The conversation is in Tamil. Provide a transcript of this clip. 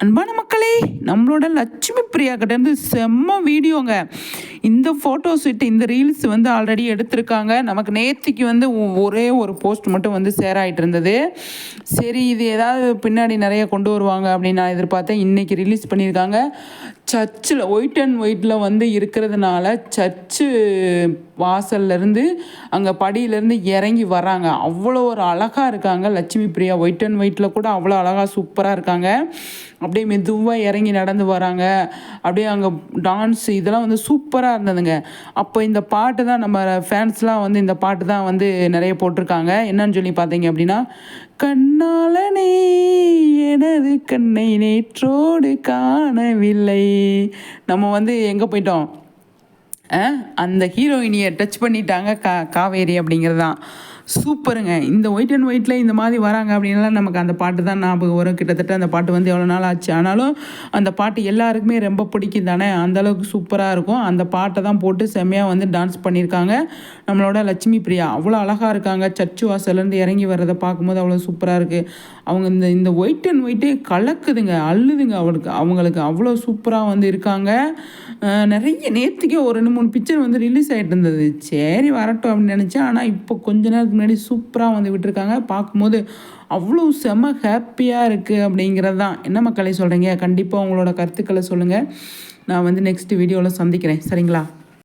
அன்பான மக்களே, நம்மளோட லட்சுமி பிரியா கிட்டேருந்து செம்ம வீடியோங்க. இந்த ஃபோட்டோஸ் விட்டு இந்த ரீல்ஸ் வந்து ஆல்ரெடி எடுத்திருக்காங்க. நமக்கு நேற்றுக்கு வந்து ஒரே ஒரு போஸ்ட் மட்டும் வந்து ஷேர் ஆகிட்டு இருந்தது. சரி, இது ஏதாவது பின்னாடி நிறைய கொண்டு வருவாங்க அப்படின்னு நான் எதிர்பார்த்தேன். இன்றைக்கி ரிலீஸ் பண்ணியிருக்காங்க. சர்ச்சில் ஒயிட் அண்ட் ஒயிட்டில் வந்து இருக்கிறதுனால சர்ச்சு வாசல்லேருந்து அங்கே படியிலேருந்து இறங்கி வராங்க. அவ்வளோ ஒரு அழகாக இருக்காங்க லட்சுமி பிரியா. ஒயிட் அண்ட் ஒயிட்டில் கூட அவ்வளோ அழகாக சூப்பராக இருக்காங்க. அப்படியே மெதுவாக இறங்கி நடந்து வராங்க. அப்படியே அங்கே டான்ஸ் இதெல்லாம் வந்து சூப்பராக இருந்ததுங்க. அப்போ இந்த பாட்டு தான் நம்ம ஃபேன்ஸ்லாம் வந்து இந்த பாட்டு தான் வந்து நிறைய போட்டிருக்காங்க. என்னன்னு சொல்லி பார்த்தீங்க அப்படின்னா, கண்ணாளனே எனது கண்ணை நேற்றோடு காணவில்லை. நம்ம வந்து எங்கே போயிட்டோம், அந்த ஹீரோயினியை டச் பண்ணிட்டாங்க காவேரி அப்படிங்கிறது தான். சூப்பருங்க. இந்த ஒயிட் அண்ட் ஒயிட்டில் இந்த மாதிரி வராங்க அப்படின்னாலாம் நமக்கு அந்த பாட்டு தான் ஞாபகம் வரும். கிட்டத்தட்ட அந்த பாட்டு வந்து எவ்வளோ நாள் ஆச்சு. ஆனாலும் அந்த பாட்டு எல்லாருக்குமே ரொம்ப பிடிக்கும் தானே, அந்தளவுக்கு சூப்பராக இருக்கும். அந்த பாட்டை தான் போட்டு செம்மையாக வந்து டான்ஸ் பண்ணியிருக்காங்க நம்மளோட லட்சுமி பிரியா. அவ்வளோ அழகாக இருக்காங்க. சர்ச்சு வாசல்லேருந்து இறங்கி வர்றதை பார்க்கும்போது அவ்வளோ சூப்பராக இருக்குது. அவங்க இந்த ஒயிட் அண்ட் ஒயிட்டே கலக்குதுங்க, அள்ளுதுங்க. அவங்களுக்கு அவ்வளோ சூப்பராக வந்து இருக்காங்க. நிறைய நேற்றுக்கே ஒரு 2-3 பிக்சர் வந்து ரிலீஸ் ஆகிட்டு இருந்தது. சரி வரட்டும் அப்படின்னு நினச்சேன். ஆனால் இப்போ கொஞ்ச நேரத்துக்கு முன்னாடி சூப்பராக வந்து விட்டுருக்காங்க. பார்க்கும்போது அவ்வளோ செம ஹாப்பியாக இருக்குது அப்படிங்கிறது தான். என்ன மக்களே சொல்கிறீங்க? கண்டிப்பாக உங்களோட கருத்துக்களை சொல்லுங்கள். நான் வந்து நெக்ஸ்ட் வீடியோவில் சந்திக்கிறேன். சரிங்களா?